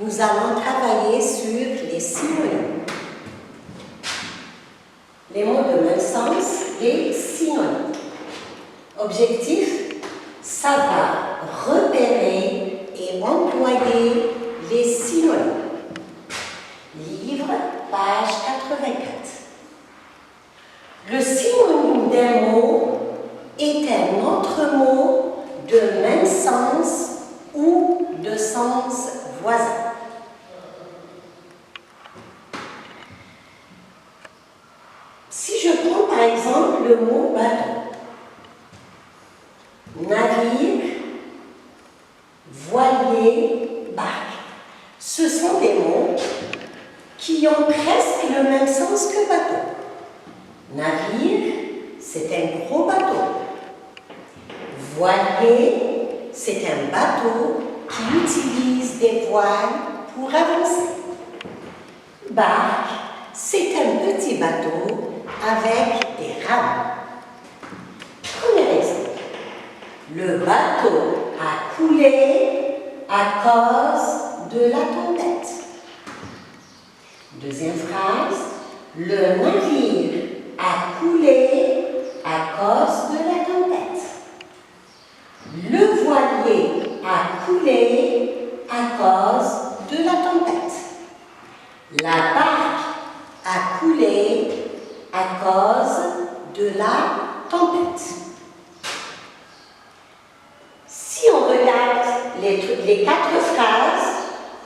nous allons travailler sur les synonymes. Les mots de même sens, les synonymes. Objectif, savoir repérer et employer les synonymes. Livre, page 84. Le synonyme d'un mot est un autre mot de même sens ou de sens voisin. Si je prends par exemple le mot bateau, navire, voilier, barque, ce sont des mots qui ont presque le même sens que bateau. Navire, c'est un gros bateau. Voilier, c'est un bateau qui utilise des voiles pour avancer. Barque, c'est un petit bateau avec des rames. Premier exemple. Le bateau a coulé à cause de la tempête. Deuxième phrase. Le navire a coulé à cause de la tempête. Le voilier a coulé à cause de la tempête. La barque a coulé à cause de la tempête. Si on regarde les quatre phrases,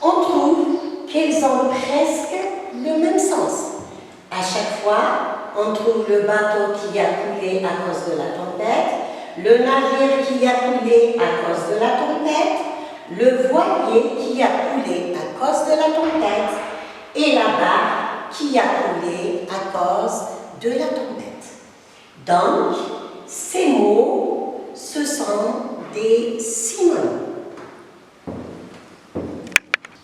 on trouve qu'elles ont presque le même sens. À chaque fois, on trouve le bateau qui a coulé à cause de la tempête, le navire qui a coulé à cause de la tempête, le voilier qui a coulé à cause de la tempête et la barque qui a coulé à cause de la tempête. Donc, ces mots, ce sont des synonymes.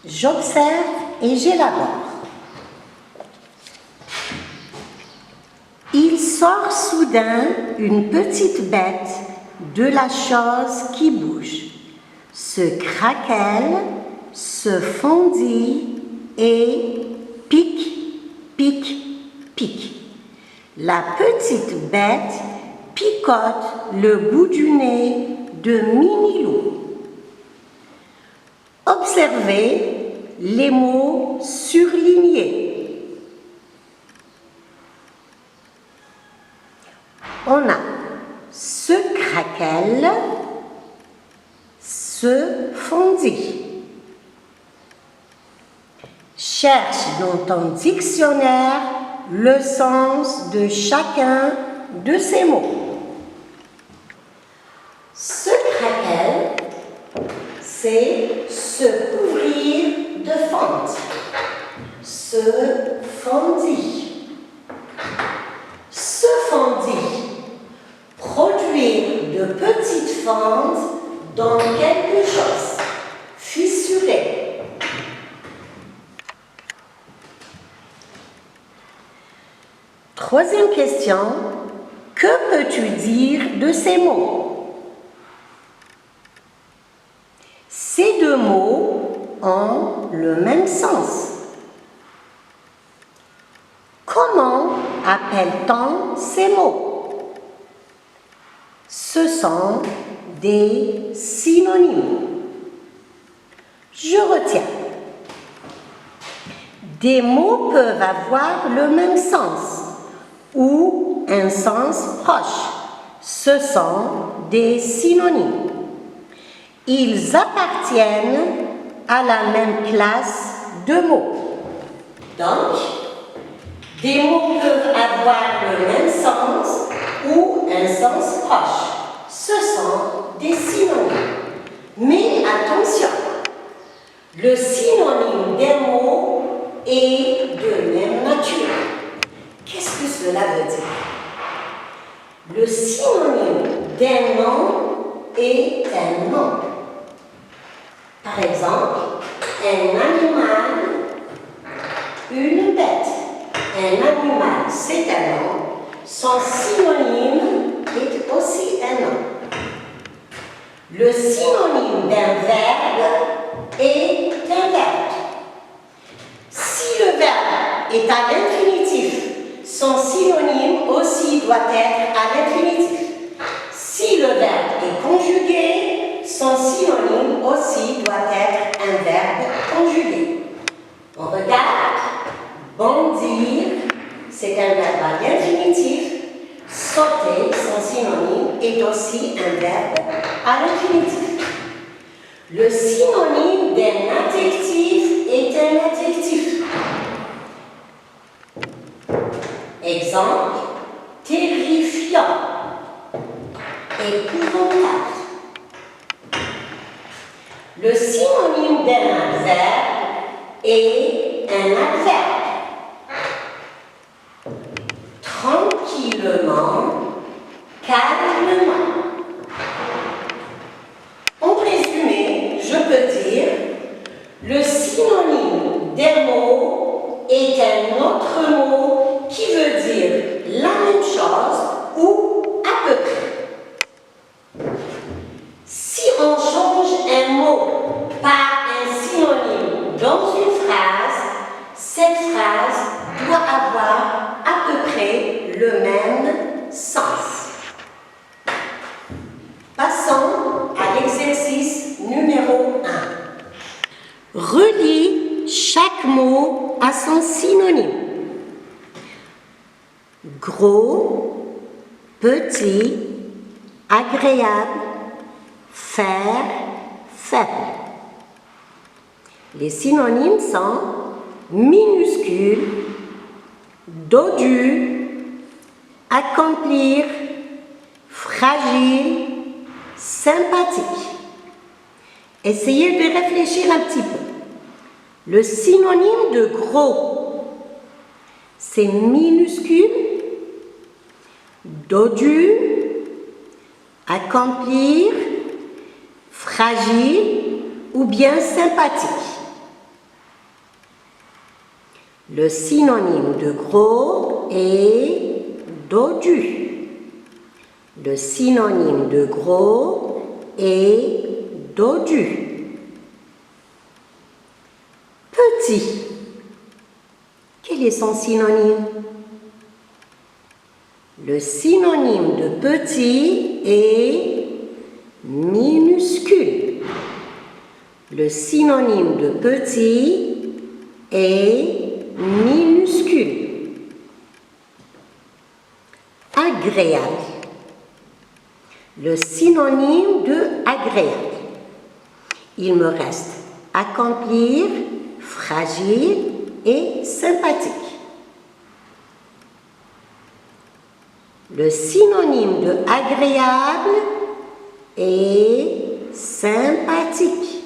J'observe et j'élabore. Il sort soudain une petite bête de la chose qui bouge, se craquelle, se fondit et pique, pique, pique. La petite bête picote le bout du nez de Mini-Loup. Observez les mots surlignés. On a se craquelle, se fondit. Cherche dans ton dictionnaire le sens de chacun de ces mots. Se craquelle, c'est se couvrir de fente. Se fondit. Se fondit. Produire de petites fentes dans quelque chose. Fissuré. Troisième question. Que peux-tu dire de ces mots? Ces deux mots ont le même sens. Comment appelle-t-on ces mots? Ce sont des synonymes. Je retiens. Des mots peuvent avoir le même sens ou un sens proche. Ce sont des synonymes. Ils appartiennent à la même classe de mots. Donc, des mots peuvent avoir le même sens ou un sens proche. Ce sont des synonymes. Mais attention, le synonyme d'un mot est de même nature. Qu'est-ce que cela veut dire? Le synonyme d'un nom est un nom. Par exemple, un animal, une bête. Un animal, c'est un nom. Son synonyme est aussi un nom. Le synonyme d'un verbe est un verbe. est à l'infinitif, son synonyme aussi doit être à l'infinitif. Si le verbe est conjugué, son synonyme aussi doit être un verbe conjugué. On regarde, bondir, c'est un verbe à l'infinitif. Sauter, son synonyme, est aussi un verbe à l'infinitif. Le synonyme d'un adjectif est un adjectif. Exemple, terrifiant, épouvantable. Le synonyme d'un adverbe est un adverbe. Tranquillement, calmement. En résumé, je peux dire, le synonyme des mots est un autre mot qui veut dire la même chose ou à peu près. Si on change un mot par un synonyme dans une phrase, cette phrase doit avoir à peu près le même sens. Passons à l'exercice numéro 1. Relie chaque mot à son synonyme. Gros, petit, agréable, faire, faible. Les synonymes sont minuscule, dodu, accomplir, fragile, sympathique. Essayez de réfléchir un petit peu. Le synonyme de gros, c'est minuscule, dodu, accomplir, fragile ou bien sympathique. Le synonyme de gros est dodu. Le synonyme de gros est dodu. Petit. Quel est son synonyme? Le synonyme de petit est minuscule. Le synonyme de petit est minuscule. Agréable. Le synonyme de agréable. Il me reste accomplir, fragile et sympathique. Le synonyme de agréable est sympathique.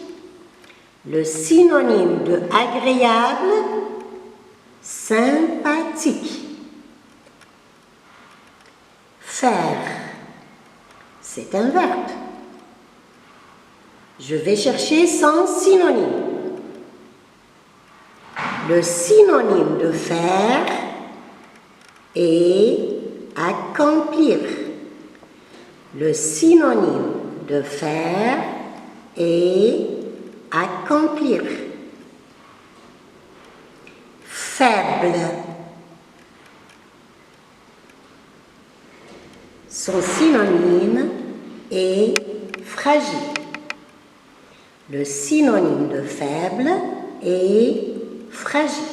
Le synonyme de agréable, sympathique. Faire, c'est un verbe. Je vais chercher son synonyme. Le synonyme de faire est accomplir. Le synonyme de faire est accomplir. Faible. Son synonyme est fragile. Le synonyme de faible est fragile.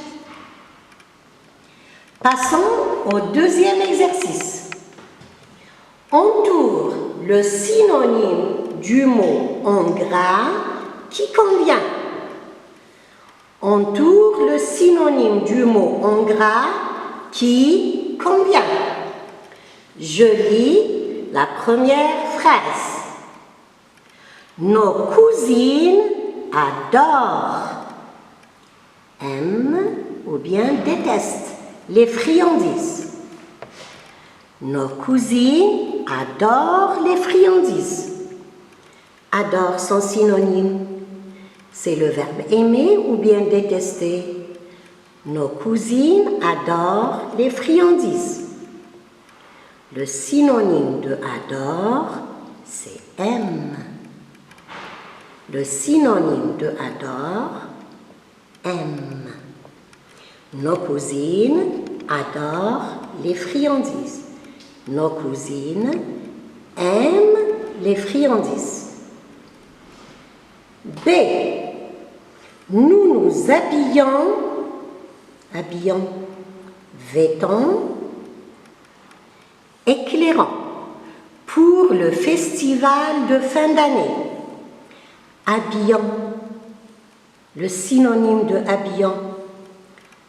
Passons au deuxième exercice. Entoure le synonyme du mot en gras qui convient. Entoure le synonyme du mot en gras qui convient. Je lis la première phrase. Nos cousines adorent, aiment ou bien détestent les friandises. Nos cousines adorent les friandises. Adore son synonyme. C'est le verbe aimer ou bien détester. Nos cousines adorent les friandises. Le synonyme de adore, c'est aime. Le synonyme de adore, aime. Nos cousines adorent les friandises. Nos cousines aiment les friandises. B. Nous nous habillons, vêtons, éclairants pour le festival de fin d'année. Habillant, le synonyme de habillant,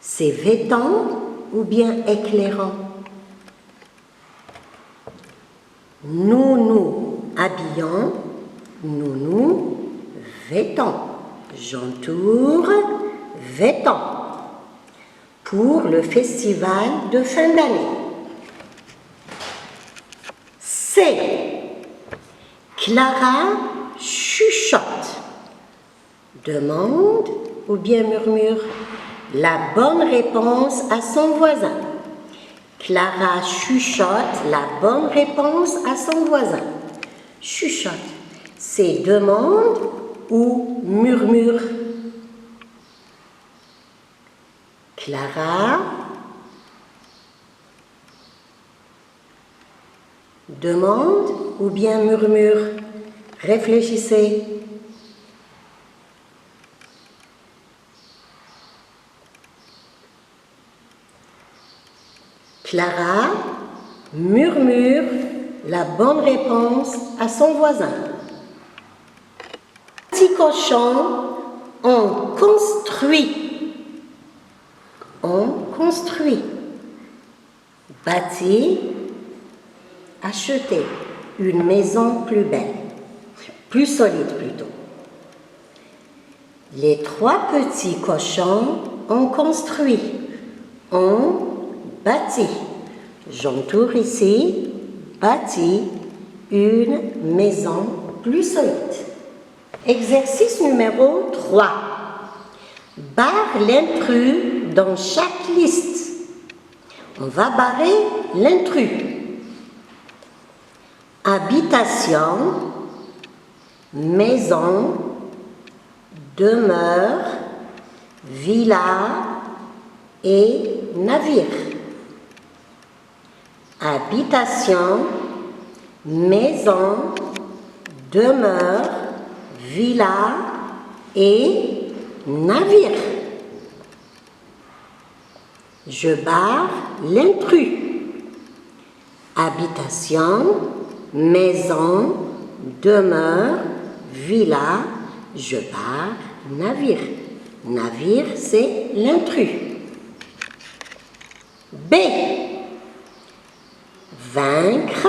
c'est vêtant ou bien éclairant. Nous nous habillons, nous nous vêtons. J'entoure, vêtons pour le festival de fin d'année. C. Clara chuchote, demande ou bien murmure la bonne réponse à son voisin. Clara chuchote la bonne réponse à son voisin. Chuchote, c'est demande ou murmure. Clara demande ou bien murmure. Réfléchissez. Clara murmure la bonne réponse à son voisin. Petit cochon, on construit. On construit. Bâti, acheter une maison plus belle, plus solide plutôt. Les trois petits cochons ont construit, ont bâti. J'entoure ici, bâti une maison plus solide. Exercice numéro 3. Barre l'intrus dans chaque liste. On va barrer l'intrus. Habitation, maison, demeure, villa et navire. Habitation, maison, demeure, villa et navire. Je barre l'intrus. Habitation, maison, demeure, villa, je barre navire. Navire, c'est l'intrus. B. Vaincre,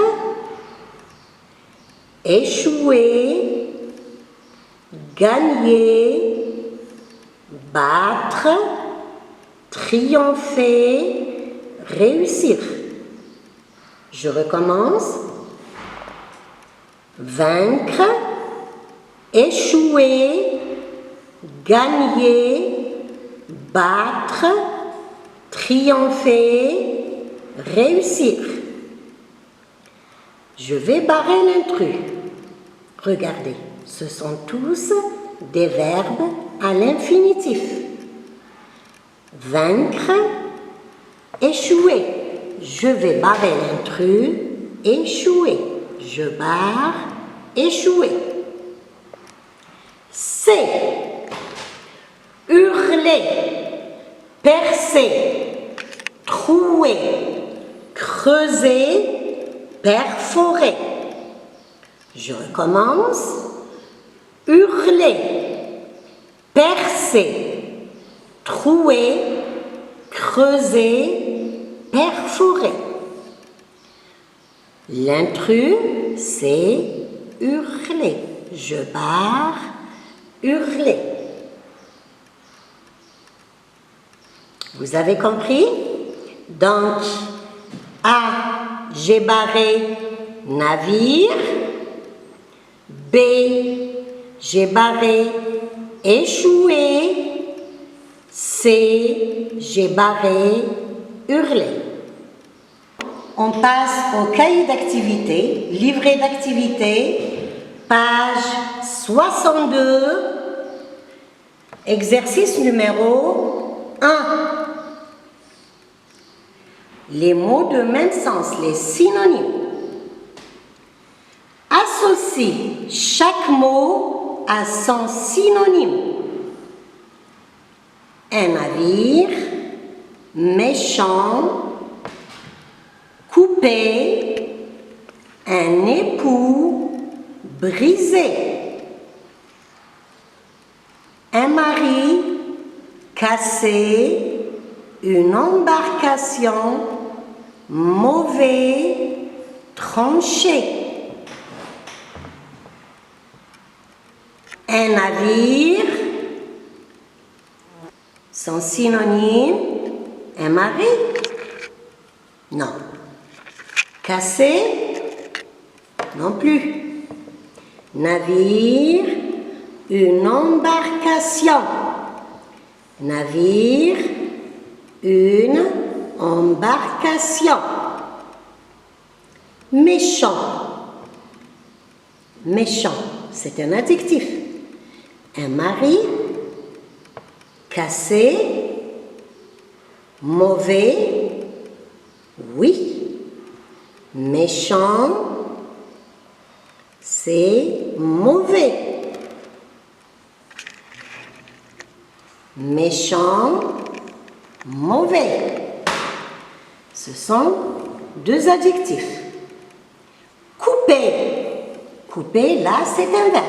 échouer, gagner, battre, triompher, réussir. Je recommence. Vaincre, échouer, gagner, battre, triompher, réussir. Je vais barrer l'intrus. Regardez, ce sont tous des verbes à l'infinitif. Vaincre, échouer. Je vais barrer l'intrus, échouer. Je barre, échouer. C. Hurler, percer, trouer, creuser, perforer. Je recommence. Hurler, percer, trouer, creuser, perforer. L'intrus, c'est hurler. Je barre, hurler. Vous avez compris? Donc, A, j'ai barré navire. B, j'ai barré échouer. C, j'ai barré hurler. On passe au cahier d'activité, livret d'activité, page 62, exercice numéro 1. les mots de même sens, les synonymes. Associe chaque mot à son synonyme. Un navire, méchant, coupé, un époux, brisé. Un mari, cassé, une embarcation, mauvais, tranché. Un navire, son synonyme, un mari? Non. Cassé? Non plus. Navire, une embarcation. Navire, une embarcation. Méchant. Méchant, c'est un adjectif. Un mari, cassé, mauvais, oui. Méchant, c'est mauvais. Méchant, mauvais. Ce sont deux adjectifs. Couper. Couper, là, c'est un verbe.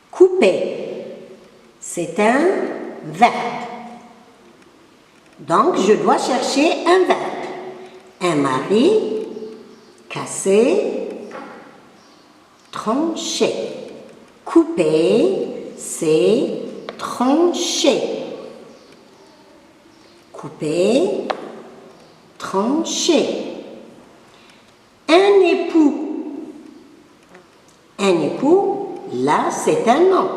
Couper, c'est un verbe. Donc, je dois chercher un verbe. Un mari, cassé, tranché. Couper, c'est trancher. Couper, trancher. Un époux. Un époux, là, c'est un nom.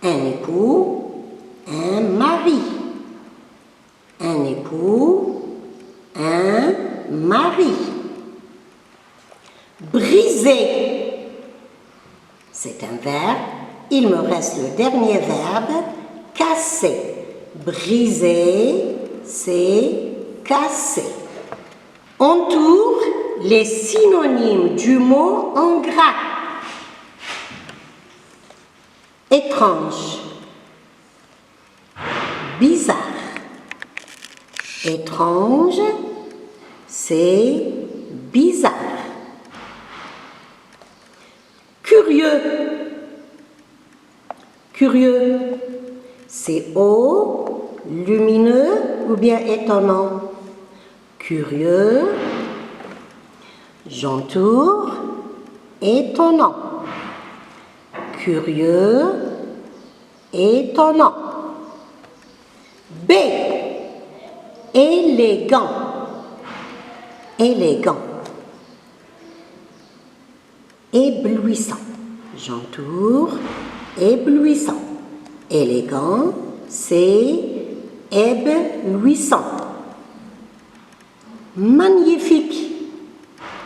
Un époux, un mari. Un époux, un mari. Briser, c'est un verbe. Il me reste le dernier verbe, casser. Briser, c'est casser. Entoure les synonymes du mot en gras. Étrange, bizarre. Étrange, c'est bizarre. Curieux, curieux, c'est haut, lumineux ou bien étonnant. Curieux, j'entoure, étonnant. Curieux, étonnant. B, élégant, élégant. Éblouissant, j'entoure, éblouissant. Élégant, c'est éblouissant. Magnifique,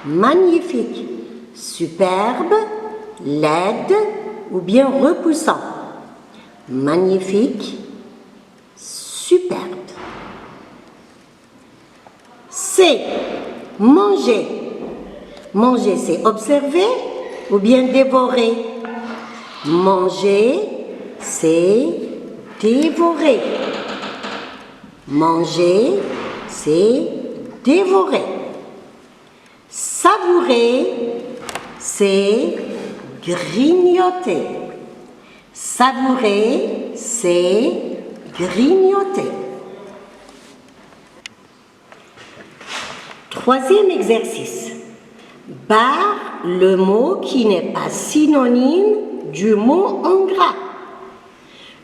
magnifique. Superbe, laide ou bien repoussant. Magnifique, superbe. C, manger. Manger, c'est observer ou bien dévorer. Manger, c'est dévorer. Manger, c'est dévorer. Savourer, c'est grignoter. Savourer, c'est grignoter. Troisième exercice. Barre le mot qui n'est pas synonyme du mot en gras.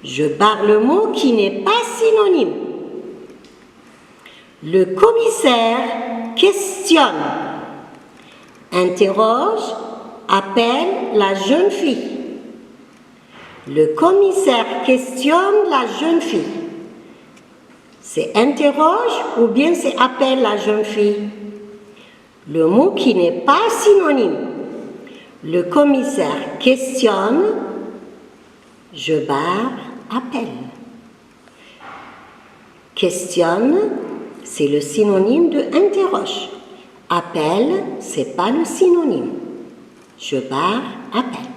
Je barre le mot qui n'est pas synonyme. Le commissaire questionne, interroge, appelle la jeune fille. Le commissaire questionne la jeune fille. C'est interroge ou bien c'est appelle la jeune fille? Le mot qui n'est pas synonyme. Le commissaire questionne, je barre, appelle. Questionne, c'est le synonyme de interroge. Appelle, c'est pas le synonyme. Je barre, appelle.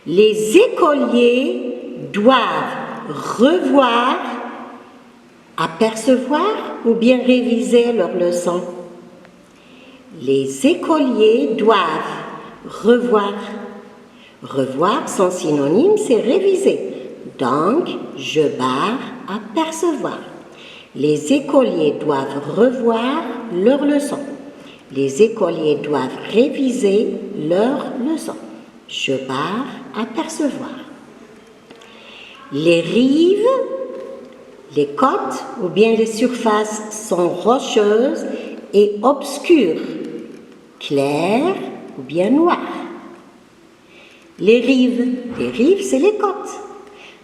Les écoliers doivent revoir, apercevoir ou bien réviser leurs leçons. Les écoliers doivent revoir. Revoir, son synonyme, c'est réviser. Donc, je barre apercevoir. Les écoliers doivent revoir leurs leçons. Les écoliers doivent réviser leurs leçons. Je barre apercevoir. Les rives, les côtes ou bien les surfaces sont rocheuses et obscures, claires ou bien noires. Les rives, c'est les côtes.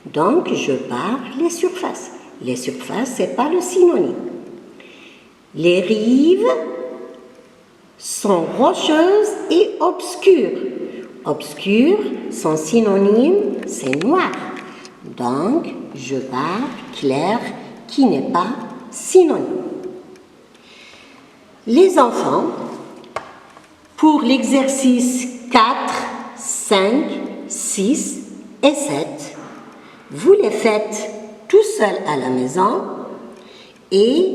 Donc, je barre les surfaces. Les surfaces, ce n'est pas le synonyme. Les rives sont rocheuses et obscures. Obscures, son synonyme, c'est noir. Donc, je barre clair qui n'est pas synonyme. Les enfants, pour l'exercice 4, 5, 6 et 7, vous les faites tout seul à la maison et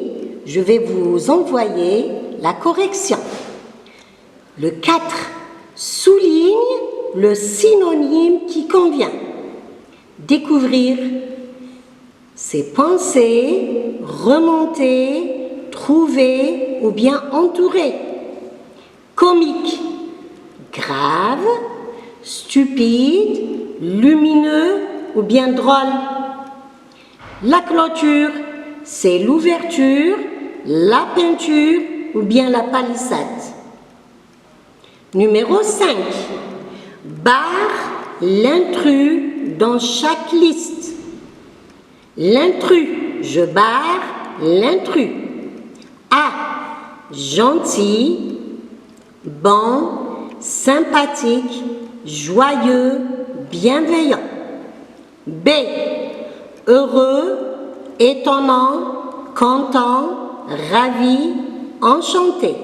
je vais vous envoyer la correction. Le 4 souligne le synonyme qui convient. Découvrir, c'est penser, remonter, trouver ou bien entourer. Comique, grave, stupide, lumineux ou bien drôle. La clôture, c'est l'ouverture, la peinture ou bien la palissade. Numéro 5. Barre l'intrus dans chaque liste. L'intrus, je barre l'intrus. A. Gentil, bon, sympathique, joyeux, bienveillant. B. Heureux, étonnant, content, ravi, enchanté.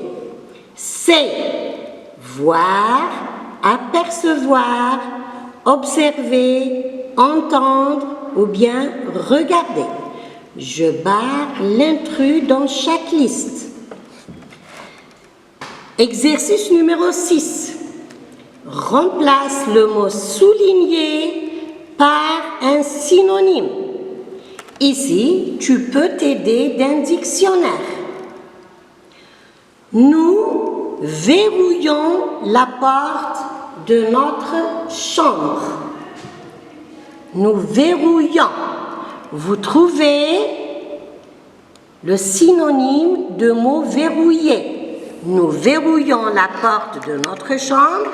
C. Voir, apercevoir, observer, entendre ou bien regarder. Je barre l'intrus dans chaque liste. Exercice numéro 6. Remplace le mot souligné par un synonyme. Ici, tu peux t'aider d'un dictionnaire. Nous verrouillons la porte de notre chambre. Nous verrouillons. Vous trouvez le synonyme de mot verrouiller. Nous verrouillons la porte de notre chambre.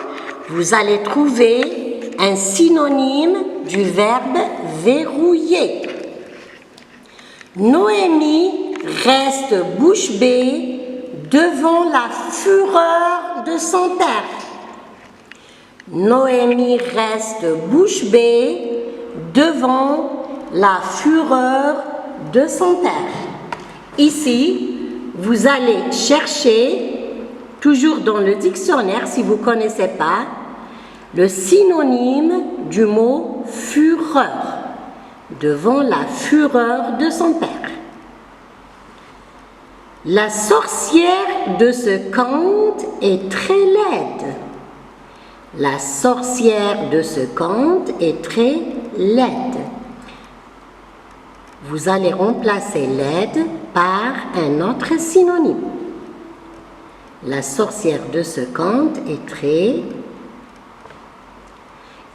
Vous allez trouver un synonyme du verbe verrouiller. Noémie reste bouche bée devant la fureur de son père. Noémie reste bouche bée devant la fureur de son père. Ici, vous allez chercher, toujours dans le dictionnaire, si vous ne connaissez pas, le synonyme du mot fureur, devant la fureur de son père. La sorcière de ce conte est très laide. La sorcière de ce conte est très laide. Vous allez remplacer laide par un autre synonyme. La sorcière de ce conte est très...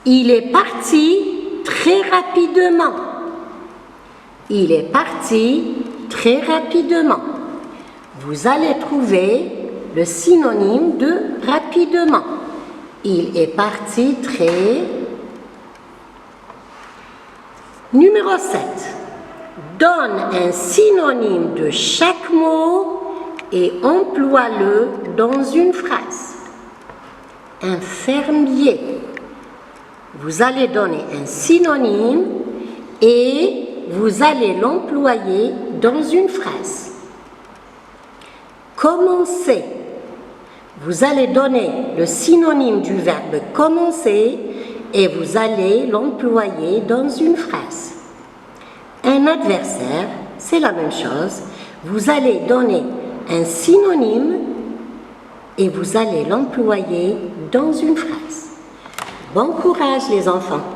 Il est parti très rapidement. Il est parti très rapidement. Vous allez trouver le synonyme de rapidement. Il est parti très... Numéro 7. Donne un synonyme de chaque mot et emploie-le dans une phrase. Un fermier. Vous allez donner un synonyme et vous allez l'employer dans une phrase. commencer. Vous allez donner le synonyme du verbe commencer et vous allez l'employer dans une phrase. Un adversaire, c'est la même chose. Vous allez donner un synonyme et vous allez l'employer dans une phrase. Bon courage les enfants!